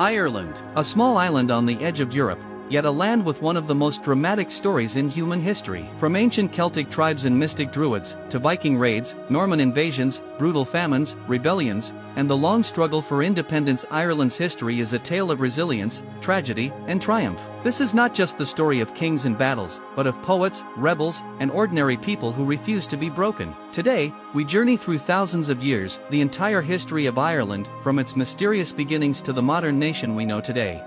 Ireland, a small island on the edge of Europe, yet a land with one of the most dramatic stories in human history. From ancient Celtic tribes and mystic druids, to Viking raids, Norman invasions, brutal famines, rebellions, and the long struggle for independence, Ireland's history is a tale of resilience, tragedy, and triumph. This is not just the story of kings and battles, but of poets, rebels, and ordinary people who refuse to be broken. Today, we journey through thousands of years, the entire history of Ireland, from its mysterious beginnings to the modern nation we know today.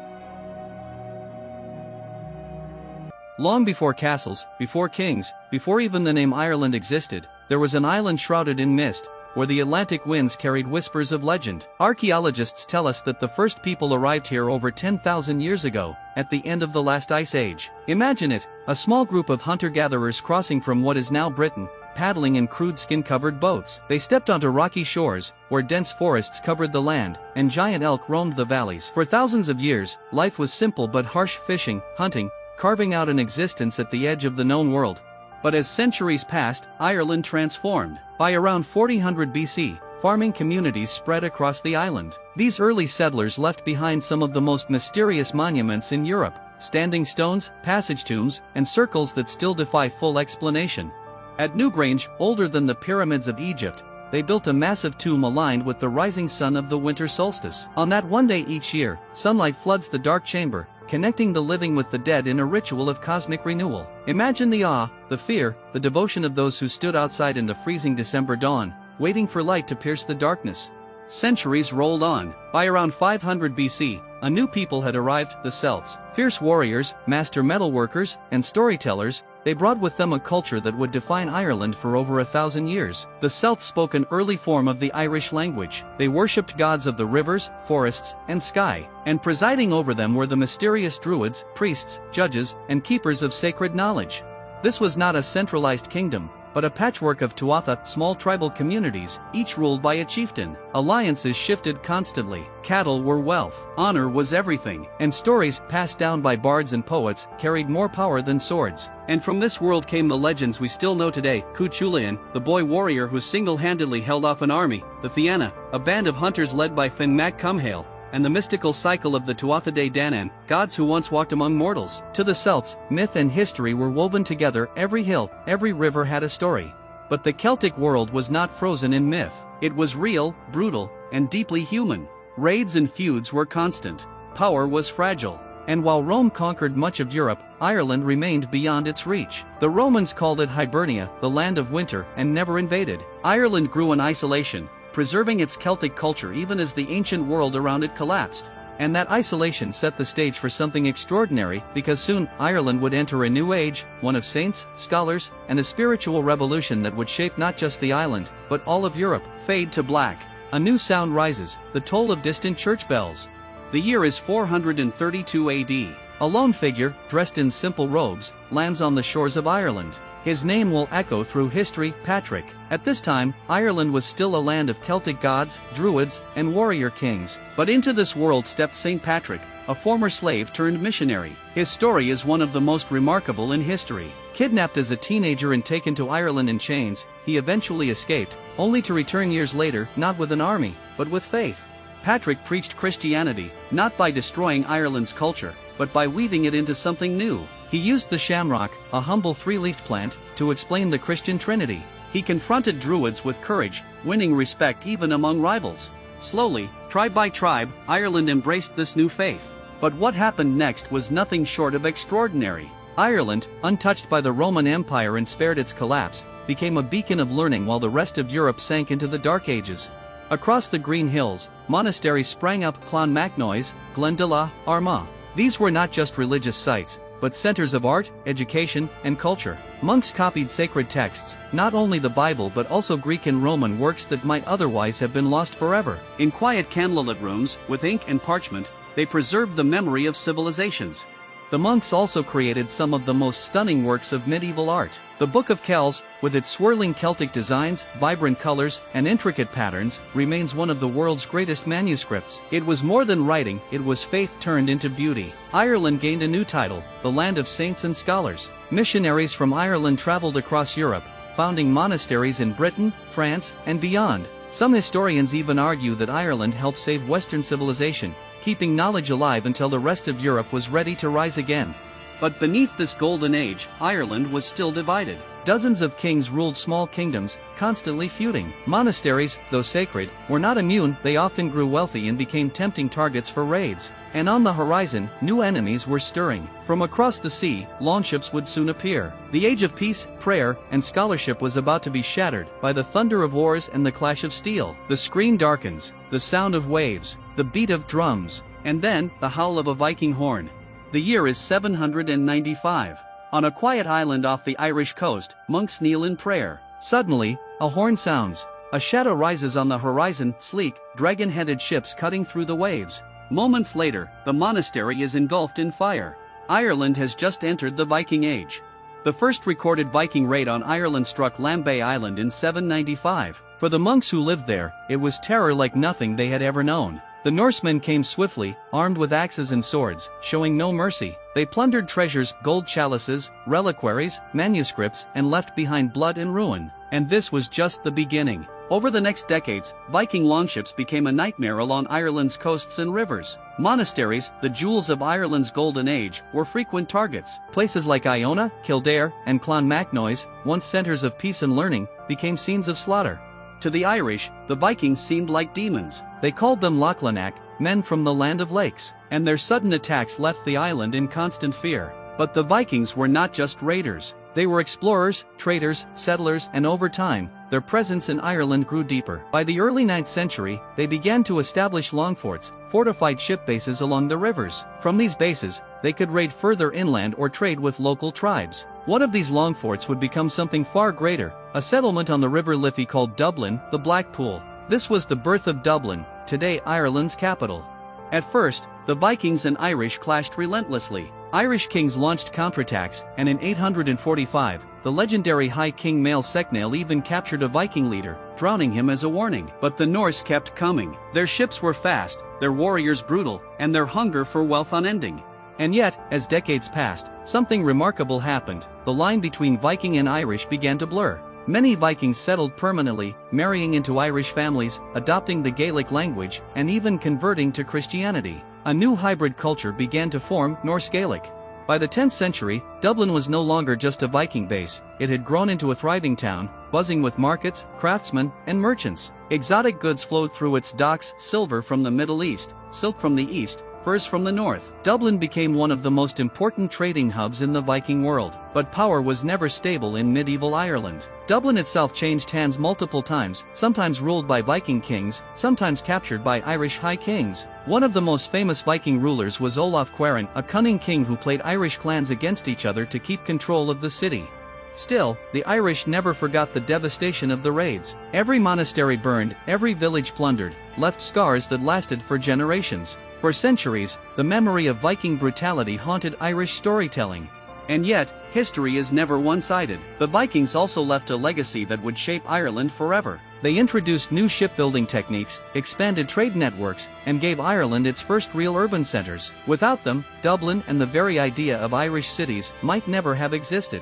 Long before castles, before kings, before even the name Ireland existed, there was an island shrouded in mist, where the Atlantic winds carried whispers of legend. Archaeologists tell us that the first people arrived here over 10,000 years ago, at the end of the last ice age. Imagine it, a small group of hunter-gatherers crossing from what is now Britain, paddling in crude skin-covered boats. They stepped onto rocky shores, where dense forests covered the land, and giant elk roamed the valleys. For thousands of years, life was simple but harsh: fishing, hunting, carving out an existence at the edge of the known world. But as centuries passed, Ireland transformed. By around 1400 BC, farming communities spread across the island. These early settlers left behind some of the most mysterious monuments in Europe: standing stones, passage tombs, and circles that still defy full explanation. At Newgrange, older than the pyramids of Egypt, they built a massive tomb aligned with the rising sun of the winter solstice. On that one day each year, sunlight floods the dark chamber, connecting the living with the dead in a ritual of cosmic renewal. Imagine the awe, the fear, the devotion of those who stood outside in the freezing December dawn, waiting for light to pierce the darkness. Centuries rolled on. By around 500 BC, a new people had arrived, the Celts. Fierce warriors, master metalworkers, and storytellers, they brought with them a culture that would define Ireland for over 1,000 years. The Celts spoke an early form of the Irish language. They worshipped gods of the rivers, forests, and sky, and presiding over them were the mysterious druids, priests, judges, and keepers of sacred knowledge. This was not a centralized kingdom, but a patchwork of tuatha, small tribal communities, each ruled by a chieftain. Alliances shifted constantly. Cattle were wealth. Honor was everything. And stories, passed down by bards and poets, carried more power than swords. And from this world came the legends we still know today: Cuchulainn, the boy warrior who single-handedly held off an army; the Fianna, a band of hunters led by Finn Mac Cumhaill; and the mystical cycle of the Tuatha De Danann, gods who once walked among mortals. To the Celts, myth and history were woven together. Every hill, every river had a story. But the Celtic world was not frozen in myth. It was real, brutal, and deeply human. Raids and feuds were constant. Power was fragile. And while Rome conquered much of Europe, Ireland remained beyond its reach. The Romans called it Hibernia, the land of winter, and never invaded. Ireland grew in isolation, preserving its Celtic culture even as the ancient world around it collapsed. And that isolation set the stage for something extraordinary, because soon, Ireland would enter a new age, one of saints, scholars, and a spiritual revolution that would shape not just the island, but all of Europe. Fade to black. A new sound rises, the toll of distant church bells. The year is 432 AD. A lone figure, dressed in simple robes, lands on the shores of Ireland. His name will echo through history: Patrick. At this time, Ireland was still a land of Celtic gods, druids, and warrior kings. But into this world stepped St. Patrick, a former slave turned missionary. His story is one of the most remarkable in history. Kidnapped as a teenager and taken to Ireland in chains, he eventually escaped, only to return years later, not with an army, but with faith. Patrick preached Christianity, not by destroying Ireland's culture, but by weaving it into something new. He used the shamrock, a humble three-leafed plant, to explain the Christian Trinity. He confronted druids with courage, winning respect even among rivals. Slowly, tribe by tribe, Ireland embraced this new faith. But what happened next was nothing short of extraordinary. Ireland, untouched by the Roman Empire and spared its collapse, became a beacon of learning while the rest of Europe sank into the Dark Ages. Across the Green Hills, monasteries sprang up: Clonmacnoise, Glendalough, Armagh. These were not just religious sites, but centers of art, education, and culture. Monks copied sacred texts, not only the Bible but also Greek and Roman works that might otherwise have been lost forever. In quiet candlelit rooms, with ink and parchment, they preserved the memory of civilizations. The monks also created some of the most stunning works of medieval art. The Book of Kells, with its swirling Celtic designs, vibrant colors, and intricate patterns, remains one of the world's greatest manuscripts. It was more than writing, it was faith turned into beauty. Ireland gained a new title, the land of saints and scholars. Missionaries from Ireland traveled across Europe, founding monasteries in Britain, France, and beyond. Some historians even argue that Ireland helped save Western civilization, keeping knowledge alive until the rest of Europe was ready to rise again. But beneath this golden age, Ireland was still divided. Dozens of kings ruled small kingdoms, constantly feuding. Monasteries, though sacred, were not immune. They often grew wealthy and became tempting targets for raids. And on the horizon, new enemies were stirring. From across the sea, longships would soon appear. The age of peace, prayer, and scholarship was about to be shattered by the thunder of wars and the clash of steel. The screen darkens, the sound of waves, the beat of drums, and then, the howl of a Viking horn. The year is 795. On a quiet island off the Irish coast, monks kneel in prayer. Suddenly, a horn sounds. A shadow rises on the horizon, sleek, dragon-headed ships cutting through the waves. Moments later, the monastery is engulfed in fire. Ireland has just entered the Viking Age. The first recorded Viking raid on Ireland struck Lambay Island in 795. For the monks who lived there, it was terror like nothing they had ever known. The Norsemen came swiftly, armed with axes and swords, showing no mercy. They plundered treasures, gold chalices, reliquaries, manuscripts, and left behind blood and ruin. And this was just the beginning. Over the next decades, Viking longships became a nightmare along Ireland's coasts and rivers. Monasteries, the jewels of Ireland's golden age, were frequent targets. Places like Iona, Kildare, and Clonmacnoise, once centers of peace and learning, became scenes of slaughter. To the Irish, the Vikings seemed like demons. They called them Lochlanach, men from the land of lakes, and their sudden attacks left the island in constant fear. But the Vikings were not just raiders. They were explorers, traders, settlers, and over time, their presence in Ireland grew deeper. By the early 9th century, they began to establish longforts, fortified ship bases along the rivers. From these bases, they could raid further inland or trade with local tribes. One of these longforts would become something far greater, a settlement on the River Liffey called Dublin, the Blackpool. This was the birth of Dublin, today Ireland's capital. At first, the Vikings and Irish clashed relentlessly. Irish kings launched counterattacks, and in 845, the legendary High King Mael Secnail even captured a Viking leader, drowning him as a warning. But the Norse kept coming. Their ships were fast, their warriors brutal, and their hunger for wealth unending. And yet, as decades passed, something remarkable happened. The line between Viking and Irish began to blur. Many Vikings settled permanently, marrying into Irish families, adopting the Gaelic language, and even converting to Christianity. A new hybrid culture began to form, Norse Gaelic. By the 10th century, Dublin was no longer just a Viking base. It had grown into a thriving town, buzzing with markets, craftsmen, and merchants. Exotic goods flowed through its docks, silver from the Middle East, silk from the east, furs from the north. Dublin became one of the most important trading hubs in the Viking world. But power was never stable in medieval Ireland. Dublin itself changed hands multiple times, sometimes ruled by Viking kings, sometimes captured by Irish high kings. One of the most famous Viking rulers was Olaf Cuaran, a cunning king who played Irish clans against each other to keep control of the city. Still, the Irish never forgot the devastation of the raids. Every monastery burned, every village plundered, left scars that lasted for generations. For centuries, the memory of Viking brutality haunted Irish storytelling. And yet, history is never one-sided. The Vikings also left a legacy that would shape Ireland forever. They introduced new shipbuilding techniques, expanded trade networks, and gave Ireland its first real urban centers. Without them, Dublin and the very idea of Irish cities might never have existed.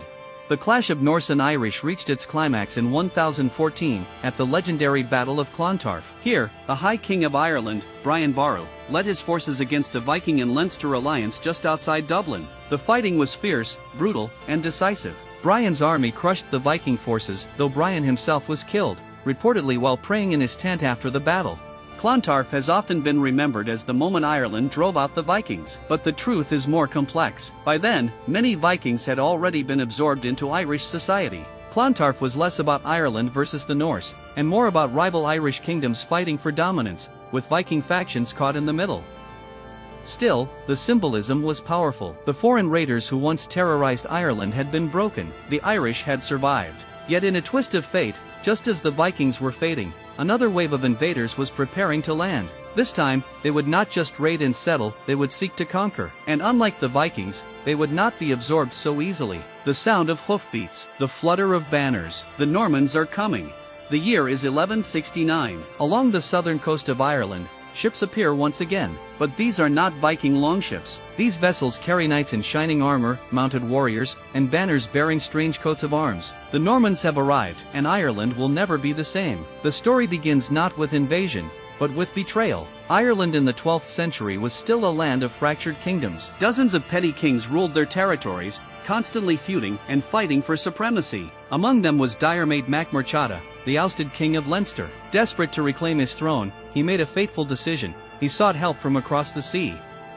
The clash of Norse and Irish reached its climax in 1014, at the legendary Battle of Clontarf. Here, the High King of Ireland, Brian Boru, led his forces against a Viking and Leinster alliance just outside Dublin. The fighting was fierce, brutal, and decisive. Brian's army crushed the Viking forces, though Brian himself was killed, reportedly while praying in his tent after the battle. Clontarf has often been remembered as the moment Ireland drove out the Vikings, but the truth is more complex. By then, many Vikings had already been absorbed into Irish society. Clontarf was less about Ireland versus the Norse, and more about rival Irish kingdoms fighting for dominance, with Viking factions caught in the middle. Still, the symbolism was powerful. The foreign raiders who once terrorized Ireland had been broken. The Irish had survived. Yet in a twist of fate, just as the Vikings were fading, another wave of invaders was preparing to land. This time, they would not just raid and settle, they would seek to conquer. And unlike the Vikings, they would not be absorbed so easily. The sound of hoofbeats, the flutter of banners. The Normans are coming. The year is 1169. Along the southern coast of Ireland, ships appear once again. But these are not Viking longships. These vessels carry knights in shining armor, mounted warriors, and banners bearing strange coats of arms. The Normans have arrived, and Ireland will never be the same. The story begins not with invasion, but with betrayal. Ireland in the 12th century was still a land of fractured kingdoms. Dozens of petty kings ruled their territories, constantly feuding and fighting for supremacy. Among them was Diarmait mac Murchada, the ousted king of Leinster. Desperate to reclaim his throne, he made a fateful decision. He sought help from across the sea.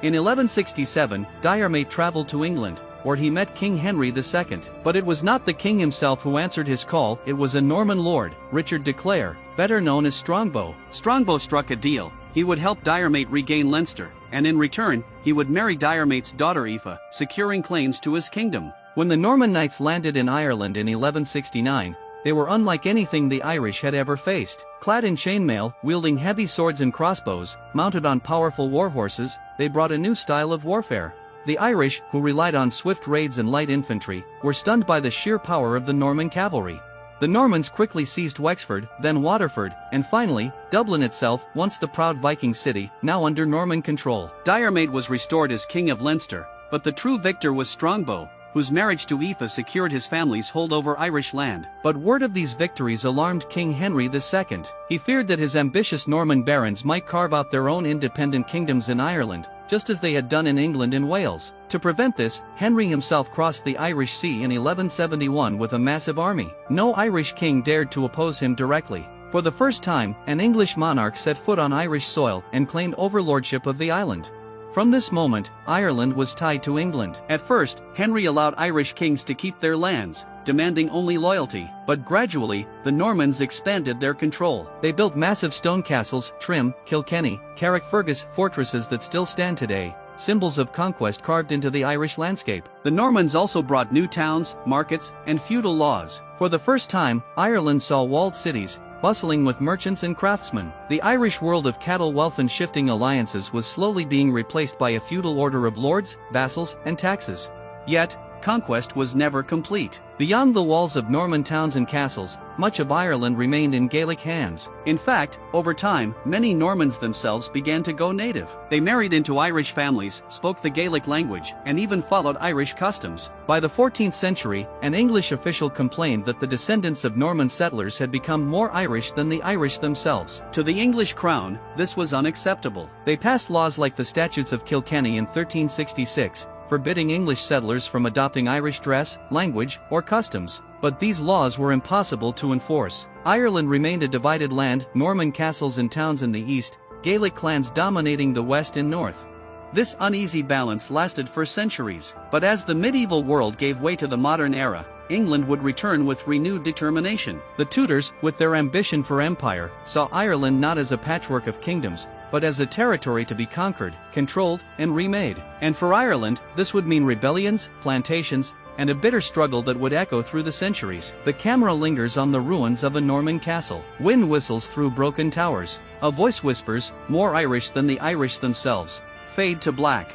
In 1167, Diarmait traveled to England, where he met King Henry II. But it was not the king himself who answered his call, it was a Norman lord, Richard de Clare, better known as Strongbow. Strongbow struck a deal. He would help Diarmait regain Leinster, and in return, he would marry Diarmait's daughter Aoife, securing claims to his kingdom. When the Norman knights landed in Ireland in 1169, they were unlike anything the Irish had ever faced. Clad in chainmail, wielding heavy swords and crossbows, mounted on powerful warhorses, they brought a new style of warfare. The Irish, who relied on swift raids and light infantry, were stunned by the sheer power of the Norman cavalry. The Normans quickly seized Wexford, then Waterford, and finally, Dublin itself, once the proud Viking city, now under Norman control. Diarmait was restored as King of Leinster, but the true victor was Strongbow, whose marriage to Aoife secured his family's hold over Irish land. But word of these victories alarmed King Henry II. He feared that his ambitious Norman barons might carve out their own independent kingdoms in Ireland, just as they had done in England and Wales. To prevent this, Henry himself crossed the Irish Sea in 1171 with a massive army. No Irish king dared to oppose him directly. For the first time, an English monarch set foot on Irish soil and claimed overlordship of the island. From this moment, Ireland was tied to England. At first, Henry allowed Irish kings to keep their lands, demanding only loyalty. But gradually, the Normans expanded their control. They built massive stone castles, Trim, Kilkenny, Carrickfergus, fortresses that still stand today, symbols of conquest carved into the Irish landscape. The Normans also brought new towns, markets, and feudal laws. For the first time, Ireland saw walled cities, bustling with merchants and craftsmen. The Irish world of cattle wealth and shifting alliances was slowly being replaced by a feudal order of lords, vassals, and taxes. Yet, conquest was never complete. Beyond the walls of Norman towns and castles, much of Ireland remained in Gaelic hands. In fact, over time, many Normans themselves began to go native. They married into Irish families, spoke the Gaelic language, and even followed Irish customs. By the 14th century, an English official complained that the descendants of Norman settlers had become more Irish than the Irish themselves. To the English crown, this was unacceptable. They passed laws like the Statutes of Kilkenny in 1366, forbidding English settlers from adopting Irish dress, language, or customs. But these laws were impossible to enforce. Ireland remained a divided land, Norman castles and towns in the east, Gaelic clans dominating the west and north. This uneasy balance lasted for centuries. But as the medieval world gave way to the modern era, England would return with renewed determination. The Tudors, with their ambition for empire, saw Ireland not as a patchwork of kingdoms, but as a territory to be conquered, controlled, and remade. And for Ireland, this would mean rebellions, plantations, and a bitter struggle that would echo through the centuries. The camera lingers on the ruins of a Norman castle. Wind whistles through broken towers. A voice whispers, more Irish than the Irish themselves. Fade to black.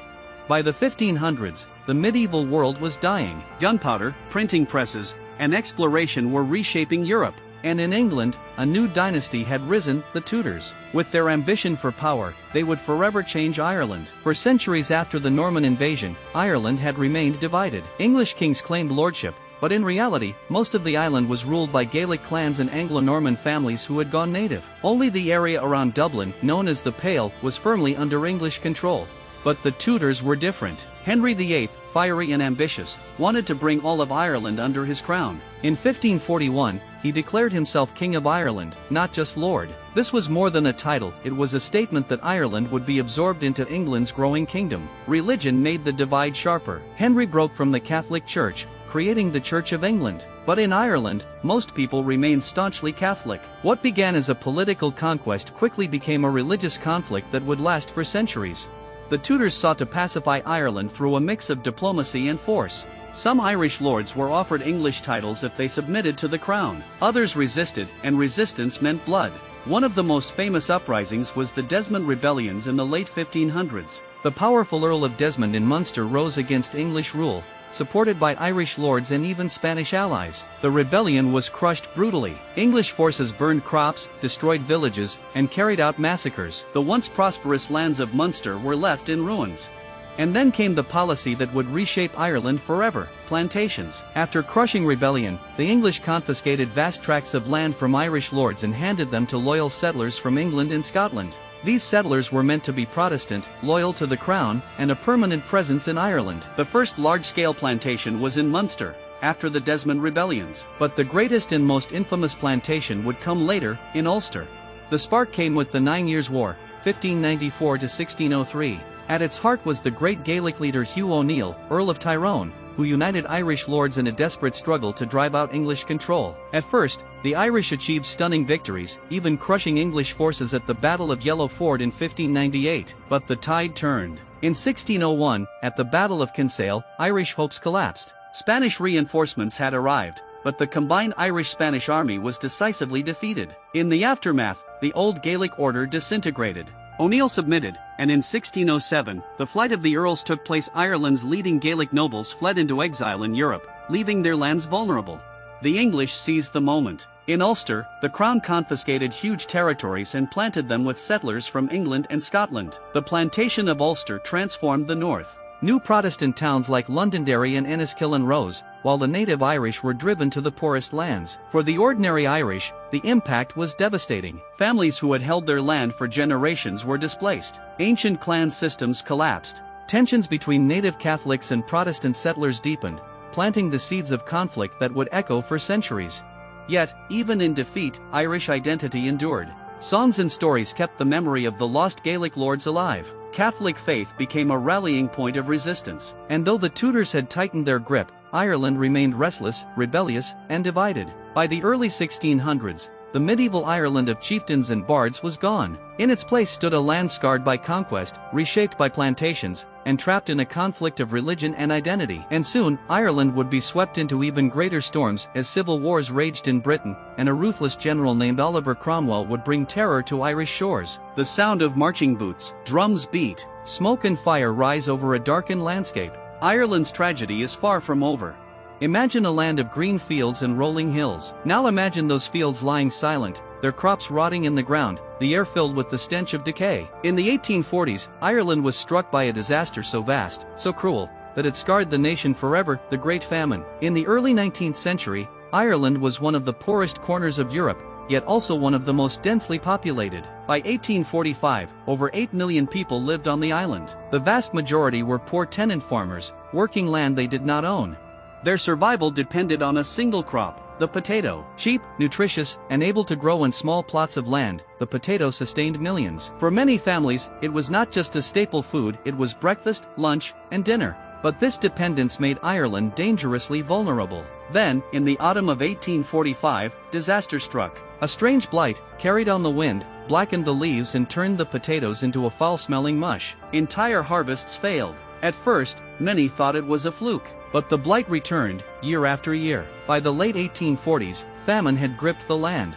By the 1500s, the medieval world was dying. Gunpowder, printing presses, and exploration were reshaping Europe. And in England, a new dynasty had risen, the Tudors. With their ambition for power, they would forever change Ireland. For centuries after the Norman invasion, Ireland had remained divided. English kings claimed lordship, but in reality, most of the island was ruled by Gaelic clans and Anglo-Norman families who had gone native. Only the area around Dublin, known as the Pale, was firmly under English control. But the Tudors were different. Henry VIII, fiery and ambitious, wanted to bring all of Ireland under his crown. In 1541, he declared himself King of Ireland, not just Lord. This was more than a title, it was a statement that Ireland would be absorbed into England's growing kingdom. Religion made the divide sharper. Henry broke from the Catholic Church, creating the Church of England. But in Ireland, most people remained staunchly Catholic. What began as a political conquest quickly became a religious conflict that would last for centuries. The Tudors sought to pacify Ireland through a mix of diplomacy and force. Some Irish lords were offered English titles if they submitted to the crown. Others resisted, and resistance meant blood. One of the most famous uprisings was the Desmond rebellions in the late 1500s. The powerful Earl of Desmond in Munster rose against English rule, supported by Irish lords and even Spanish allies. The rebellion was crushed brutally. English forces burned crops, destroyed villages, and carried out massacres. The once prosperous lands of Munster were left in ruins. And then came the policy that would reshape Ireland forever: plantations. After crushing rebellion, the English confiscated vast tracts of land from Irish lords and handed them to loyal settlers from England and Scotland. These settlers were meant to be Protestant, loyal to the crown, and a permanent presence in Ireland. The first large-scale plantation was in Munster, after the Desmond rebellions. But the greatest and most infamous plantation would come later, in Ulster. The spark came with the 9 Years' War, 1594 to 1603. At its heart was the great Gaelic leader Hugh O'Neill, Earl of Tyrone, who united Irish lords in a desperate struggle to drive out English control. At first, the Irish achieved stunning victories, even crushing English forces at the Battle of Yellow Ford in 1598, but the tide turned. In 1601, at the Battle of Kinsale, Irish hopes collapsed. Spanish reinforcements had arrived, but the combined Irish-Spanish army was decisively defeated. In the aftermath, the old Gaelic order disintegrated. O'Neill submitted, and in 1607, the flight of the Earls took place. Ireland's leading Gaelic nobles fled into exile in Europe, leaving their lands vulnerable. The English seized the moment. In Ulster, the crown confiscated huge territories and planted them with settlers from England and Scotland. The plantation of Ulster transformed the north. New Protestant towns like Londonderry and Enniskillen rose, while the native Irish were driven to the poorest lands. For the ordinary Irish, the impact was devastating. Families who had held their land for generations were displaced. Ancient clan systems collapsed. Tensions between native Catholics and Protestant settlers deepened, planting the seeds of conflict that would echo for centuries. Yet, even in defeat, Irish identity endured. Songs and stories kept the memory of the lost Gaelic lords alive. Catholic faith became a rallying point of resistance. And though the Tudors had tightened their grip, Ireland remained restless, rebellious, and divided. By the early 1600s, the medieval Ireland of chieftains and bards was gone. In its place stood a land scarred by conquest, reshaped by plantations, and trapped in a conflict of religion and identity. And soon, Ireland would be swept into even greater storms as civil wars raged in Britain, and a ruthless general named Oliver Cromwell would bring terror to Irish shores. The sound of marching boots, drums beat, smoke and fire rise over a darkened landscape. Ireland's tragedy is far from over. Imagine a land of green fields and rolling hills. Now imagine those fields lying silent, their crops rotting in the ground, the air filled with the stench of decay. In the 1840s, Ireland was struck by a disaster so vast, so cruel, that it scarred the nation forever: the Great Famine. In the early 19th century, Ireland was one of the poorest corners of Europe, yet also one of the most densely populated. By 1845, over 8 million people lived on the island. The vast majority were poor tenant farmers, working land they did not own. Their survival depended on a single crop, the potato. Cheap, nutritious, and able to grow in small plots of land, the potato sustained millions. For many families, it was not just a staple food, it was breakfast, lunch, and dinner. But this dependence made Ireland dangerously vulnerable. Then, in the autumn of 1845, disaster struck. A strange blight, carried on the wind, blackened the leaves and turned the potatoes into a foul-smelling mush. Entire harvests failed. At first, many thought it was a fluke. But the blight returned, year after year. By the late 1840s, famine had gripped the land.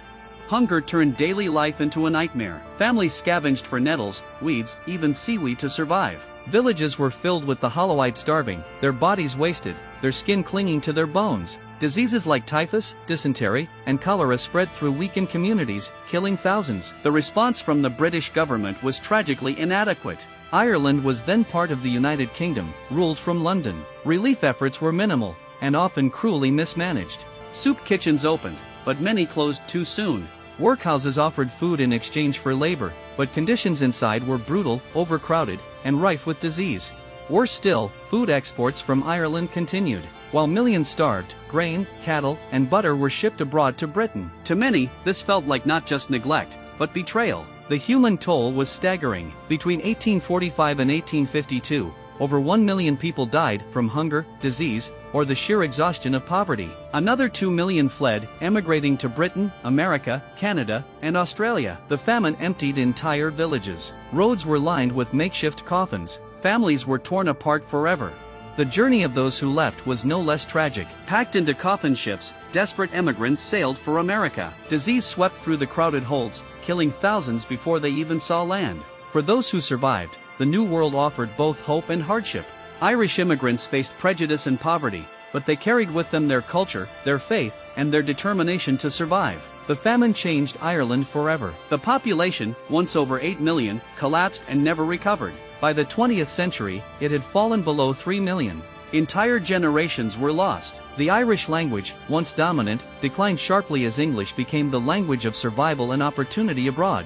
Hunger turned daily life into a nightmare. Families scavenged for nettles, weeds, even seaweed to survive. Villages were filled with the hollow-eyed starving, their bodies wasted, their skin clinging to their bones. Diseases like typhus, dysentery, and cholera spread through weakened communities, killing thousands. The response from the British government was tragically inadequate. Ireland was then part of the United Kingdom, ruled from London. Relief efforts were minimal, and often cruelly mismanaged. Soup kitchens opened, but many closed too soon. Workhouses offered food in exchange for labor, but conditions inside were brutal, overcrowded, and rife with disease. Worse still, food exports from Ireland continued. While millions starved, grain, cattle, and butter were shipped abroad to Britain. To many, this felt like not just neglect, but betrayal. The human toll was staggering. Between 1845 and 1852, over 1 million people died from hunger, disease, or the sheer exhaustion of poverty. Another 2 million fled, emigrating to Britain, America, Canada, and Australia. The famine emptied entire villages. Roads were lined with makeshift coffins. Families were torn apart forever. The journey of those who left was no less tragic. Packed into coffin ships, desperate emigrants sailed for America. Disease swept through the crowded holds, killing thousands before they even saw land. For those who survived, the New World offered both hope and hardship. Irish immigrants faced prejudice and poverty, but they carried with them their culture, their faith, and their determination to survive. The famine changed Ireland forever. The population, once over 8 million, collapsed and never recovered. By the 20th century, it had fallen below 3 million. Entire generations were lost. The Irish language, once dominant, declined sharply as English became the language of survival and opportunity abroad.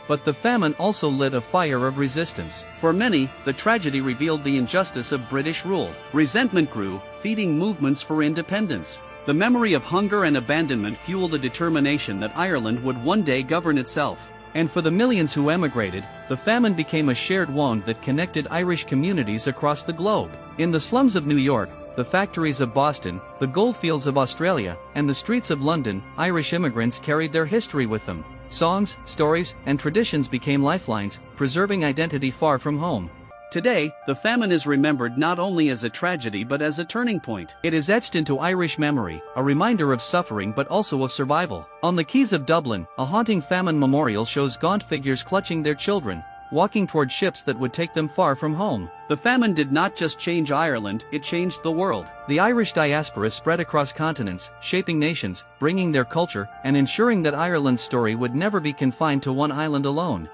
But the famine also lit a fire of resistance. For many, the tragedy revealed the injustice of British rule. Resentment grew, feeding movements for independence. The memory of hunger and abandonment fueled a determination that Ireland would one day govern itself. And for the millions who emigrated, the famine became a shared wound that connected Irish communities across the globe. In the slums of New York, the factories of Boston, the goldfields of Australia, and the streets of London, Irish immigrants carried their history with them. Songs, stories, and traditions became lifelines, preserving identity far from home. Today, the famine is remembered not only as a tragedy but as a turning point. It is etched into Irish memory, a reminder of suffering but also of survival. On the quays of Dublin, a haunting famine memorial shows gaunt figures clutching their children, walking toward ships that would take them far from home. The famine did not just change Ireland, it changed the world. The Irish diaspora spread across continents, shaping nations, bringing their culture, and ensuring that Ireland's story would never be confined to one island alone.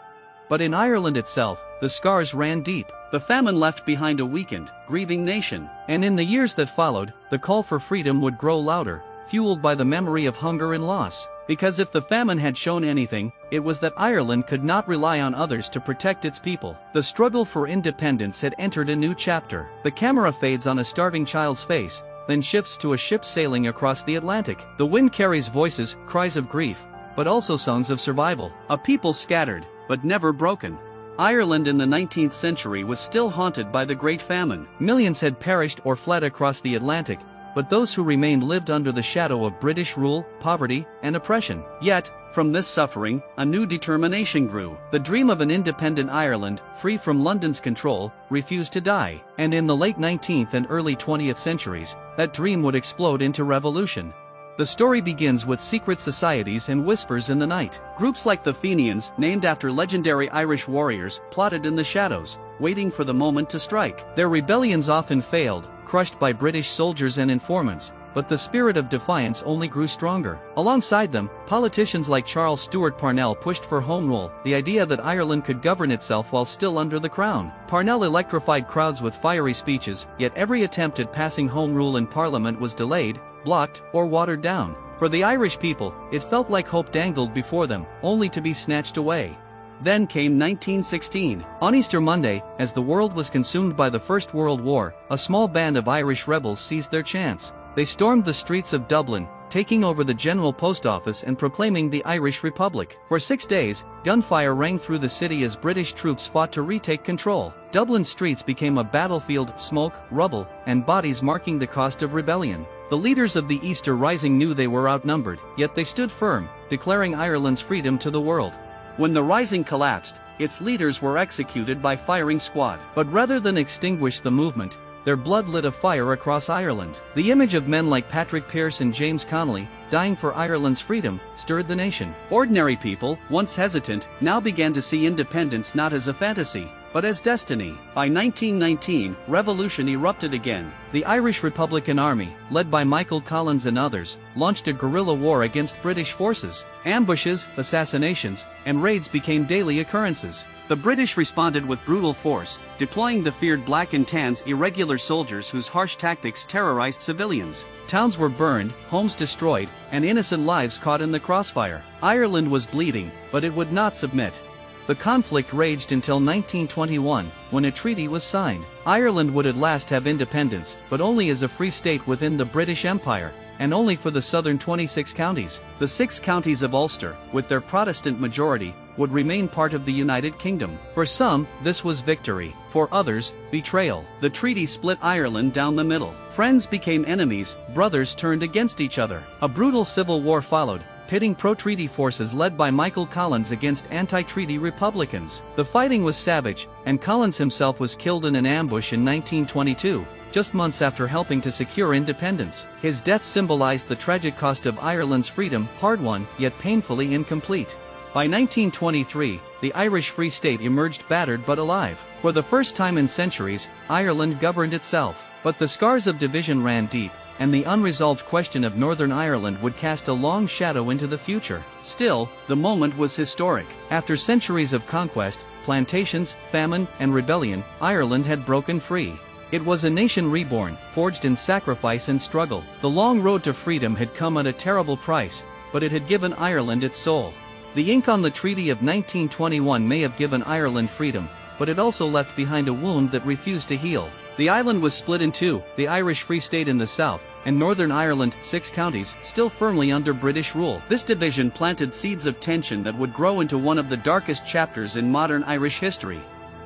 But in Ireland itself, the scars ran deep. The famine left behind a weakened, grieving nation. And in the years that followed, the call for freedom would grow louder, fueled by the memory of hunger and loss. Because if the famine had shown anything, it was that Ireland could not rely on others to protect its people. The struggle for independence had entered a new chapter. The camera fades on a starving child's face, then shifts to a ship sailing across the Atlantic. The wind carries voices, cries of grief, but also songs of survival. A people scattered, but never broken. Ireland in the 19th century was still haunted by the Great Famine. Millions had perished or fled across the Atlantic, but those who remained lived under the shadow of British rule, poverty, and oppression. Yet, from this suffering, a new determination grew. The dream of an independent Ireland, free from London's control, refused to die. And in the late 19th and early 20th centuries, that dream would explode into revolution. The story begins with secret societies and whispers in the night. Groups like the Fenians, named after legendary Irish warriors, plotted in the shadows, waiting for the moment to strike. Their rebellions often failed, crushed by British soldiers and informants, but the spirit of defiance only grew stronger. Alongside them, politicians like Charles Stewart Parnell pushed for Home Rule, the idea that Ireland could govern itself while still under the Crown. Parnell electrified crowds with fiery speeches, yet every attempt at passing Home Rule in Parliament was delayed, blocked, or watered down. For the Irish people, it felt like hope dangled before them, only to be snatched away. Then came 1916. On Easter Monday, as the world was consumed by the First World War, a small band of Irish rebels seized their chance. They stormed the streets of Dublin, taking over the General Post Office and proclaiming the Irish Republic. For 6 days, gunfire rang through the city as British troops fought to retake control. Dublin's streets became a battlefield, smoke, rubble, and bodies marking the cost of rebellion. The leaders of the Easter Rising knew they were outnumbered, yet they stood firm, declaring Ireland's freedom to the world. When the Rising collapsed, its leaders were executed by firing squad. But rather than extinguish the movement, their blood lit a fire across Ireland. The image of men like Patrick Pearse and James Connolly, dying for Ireland's freedom, stirred the nation. Ordinary people, once hesitant, now began to see independence not as a fantasy, but as destiny. By 1919, revolution erupted again. The Irish Republican Army, led by Michael Collins and others, launched a guerrilla war against British forces. Ambushes, assassinations, and raids became daily occurrences. The British responded with brutal force, deploying the feared Black and Tans, irregular soldiers whose harsh tactics terrorized civilians. Towns were burned, homes destroyed, and innocent lives caught in the crossfire. Ireland was bleeding, but it would not submit. The conflict raged until 1921, when a treaty was signed. Ireland would at last have independence, but only as a free state within the British Empire, and only for the southern 26 counties. The 6 counties of Ulster, with their Protestant majority, would remain part of the United Kingdom. For some, this was victory. For others, betrayal. The treaty split Ireland down the middle. Friends became enemies, brothers turned against each other. A brutal civil war followed, pitting pro-treaty forces led by Michael Collins against anti-treaty Republicans. The fighting was savage, and Collins himself was killed in an ambush in 1922. Just months after helping to secure independence. His death symbolized the tragic cost of Ireland's freedom, hard-won, yet painfully incomplete. By 1923, the Irish Free State emerged battered but alive. For the first time in centuries, Ireland governed itself. But the scars of division ran deep, and the unresolved question of Northern Ireland would cast a long shadow into the future. Still, the moment was historic. After centuries of conquest, plantations, famine, and rebellion, Ireland had broken free. It was a nation reborn, forged in sacrifice and struggle. The long road to freedom had come at a terrible price, but it had given Ireland its soul. The ink on the Treaty of 1921 may have given Ireland freedom, but it also left behind a wound that refused to heal. The island was split in two, the Irish Free State in the south, and Northern Ireland, 6 counties, still firmly under British rule. This division planted seeds of tension that would grow into one of the darkest chapters in modern Irish history.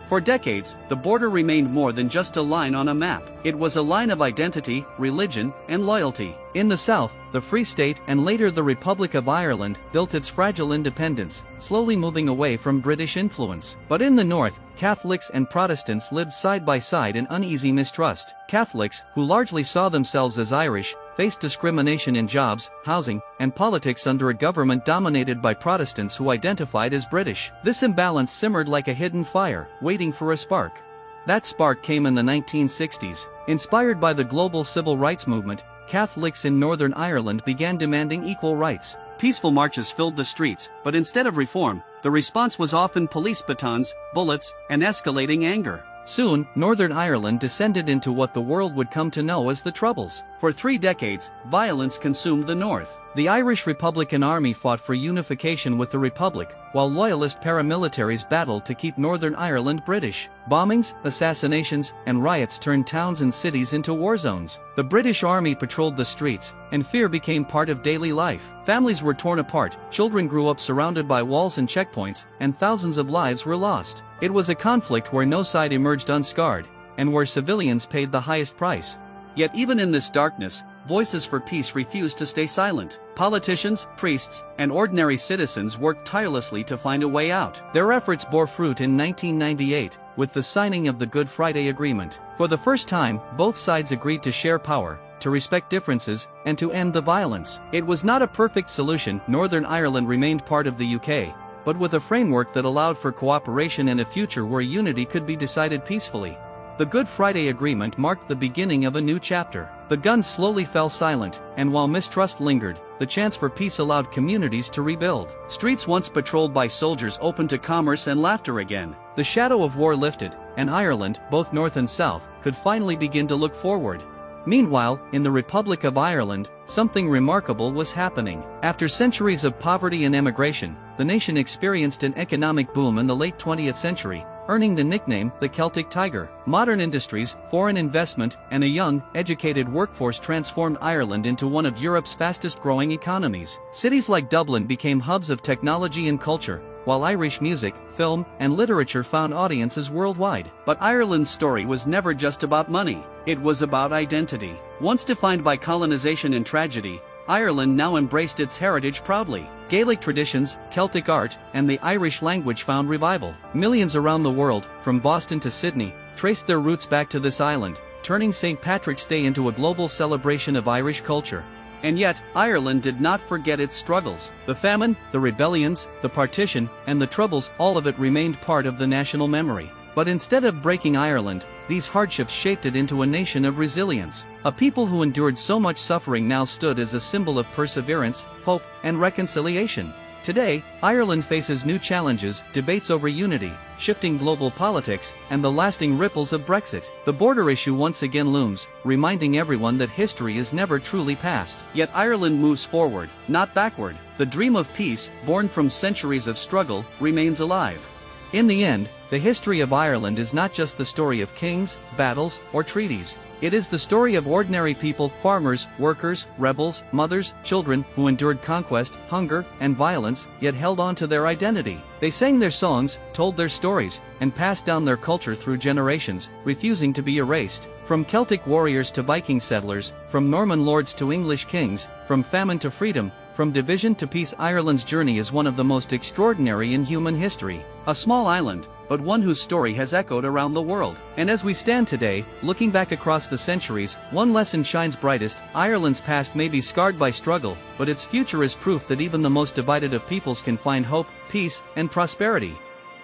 For decades, the border remained more than just a line on a map. It was a line of identity, religion, and loyalty. In the south, the Free State and later the Republic of Ireland built its fragile independence, slowly moving away from British influence. But in the north, Catholics and Protestants lived side by side in uneasy mistrust. Catholics, who largely saw themselves as Irish, faced discrimination in jobs, housing, and politics under a government dominated by Protestants who identified as British. This imbalance simmered like a hidden fire, waiting for a spark. That spark came in the 1960s. Inspired by the global civil rights movement, Catholics in Northern Ireland began demanding equal rights. Peaceful marches filled the streets, but instead of reform, the response was often police batons, bullets, and escalating anger. Soon, Northern Ireland descended into what the world would come to know as the Troubles. For 3 decades, violence consumed the north. The Irish Republican Army fought for unification with the Republic, while loyalist paramilitaries battled to keep Northern Ireland British. Bombings, assassinations, and riots turned towns and cities into war zones. The British Army patrolled the streets, and fear became part of daily life. Families were torn apart, children grew up surrounded by walls and checkpoints, and thousands of lives were lost. It was a conflict where no side emerged unscarred, and where civilians paid the highest price. Yet even in this darkness, voices for peace refused to stay silent. Politicians, priests, and ordinary citizens worked tirelessly to find a way out. Their efforts bore fruit in 1998, with the signing of the Good Friday Agreement. For the first time, both sides agreed to share power, to respect differences, and to end the violence. It was not a perfect solution. Northern Ireland remained part of the UK, but with a framework that allowed for cooperation and a future where unity could be decided peacefully. The Good Friday Agreement marked the beginning of a new chapter. The guns slowly fell silent, and while mistrust lingered, the chance for peace allowed communities to rebuild. Streets once patrolled by soldiers opened to commerce and laughter again. The shadow of war lifted, and Ireland, both north and south, could finally begin to look forward. Meanwhile, in the Republic of Ireland, something remarkable was happening. After centuries of poverty and emigration, the nation experienced an economic boom in the late 20th century, earning the nickname the Celtic Tiger. Modern industries, foreign investment, and a young, educated workforce transformed Ireland into one of Europe's fastest-growing economies. Cities like Dublin became hubs of technology and culture, while Irish music, film, and literature found audiences worldwide. But Ireland's story was never just about money. It was about identity. Once defined by colonization and tragedy, Ireland now embraced its heritage proudly. Gaelic traditions, Celtic art, and the Irish language found revival. Millions around the world, from Boston to Sydney, traced their roots back to this island, turning St. Patrick's Day into a global celebration of Irish culture. And yet, Ireland did not forget its struggles. The famine, the rebellions, the partition, and the Troubles, all of it remained part of the national memory. But instead of breaking Ireland, these hardships shaped it into a nation of resilience. A people who endured so much suffering now stood as a symbol of perseverance, hope, and reconciliation. Today, Ireland faces new challenges, debates over unity, shifting global politics, and the lasting ripples of Brexit. The border issue once again looms, reminding everyone that history is never truly past. Yet Ireland moves forward, not backward. The dream of peace, born from centuries of struggle, remains alive. In the end, the history of Ireland is not just the story of kings, battles, or treaties. It is the story of ordinary people, farmers, workers, rebels, mothers, children, who endured conquest, hunger, and violence, yet held on to their identity. They sang their songs, told their stories, and passed down their culture through generations, refusing to be erased. From Celtic warriors to Viking settlers, from Norman lords to English kings, from famine to freedom, from division to peace, Ireland's journey is one of the most extraordinary in human history. A small island, but one whose story has echoed around the world. And as we stand today, looking back across the centuries, one lesson shines brightest: Ireland's past may be scarred by struggle, but its future is proof that even the most divided of peoples can find hope, peace, and prosperity.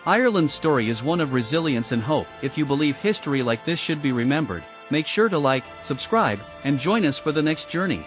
Ireland's story is one of resilience and hope. If you believe history like this should be remembered, make sure to like, subscribe, and join us for the next journey.